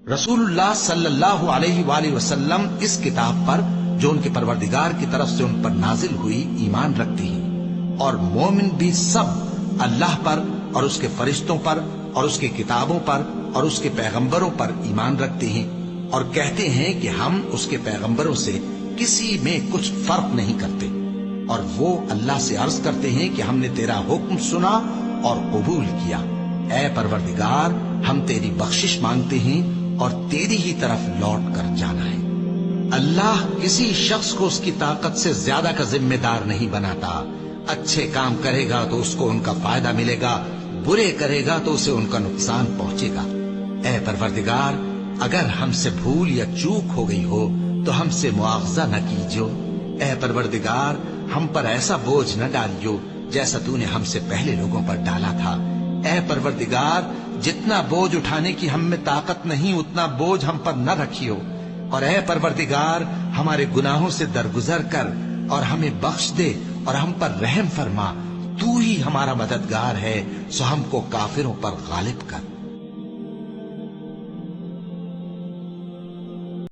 رسول اللہ صلی اللہ علیہ وآلہ وسلم اس کتاب پر جو ان کے پروردگار کی طرف سے ان پر نازل ہوئی ایمان رکھتی ہیں، اور مومن بھی سب اللہ پر اور اس کے فرشتوں پر اور اس کی کتابوں پر اور اس کے پیغمبروں پر ایمان رکھتے ہیں، اور کہتے ہیں کہ ہم اس کے پیغمبروں سے کسی میں کچھ فرق نہیں کرتے، اور وہ اللہ سے عرض کرتے ہیں کہ ہم نے تیرا حکم سنا اور قبول کیا۔ اے پروردگار، ہم تیری بخشش مانگتے ہیں اور تیری ہی طرف لوٹ کر جانا ہے۔ اللہ کسی شخص کو اس کی طاقت سے زیادہ کا ذمہ دار نہیں بناتا۔ اچھے کام کرے گا تو اس کو ان کا فائدہ ملے گا، برے کرے گا تو اسے ان کا نقصان پہنچے گا۔ اے پروردگار، اگر ہم سے بھول یا چوک ہو گئی ہو تو ہم سے مواخذہ نہ کیجو۔ اے پروردگار، ہم پر ایسا بوجھ نہ ڈالیو جیسا تو نے ہم سے پہلے لوگوں پر ڈالا تھا۔ اے پروردگار، جتنا بوجھ اٹھانے کی ہم میں طاقت نہیں اتنا بوجھ ہم پر نہ رکھیو، اور اے پروردگار، ہمارے گناہوں سے درگزر کر اور ہمیں بخش دے اور ہم پر رحم فرما۔ تو ہی ہمارا مددگار ہے، سو ہم کو کافروں پر غالب کر۔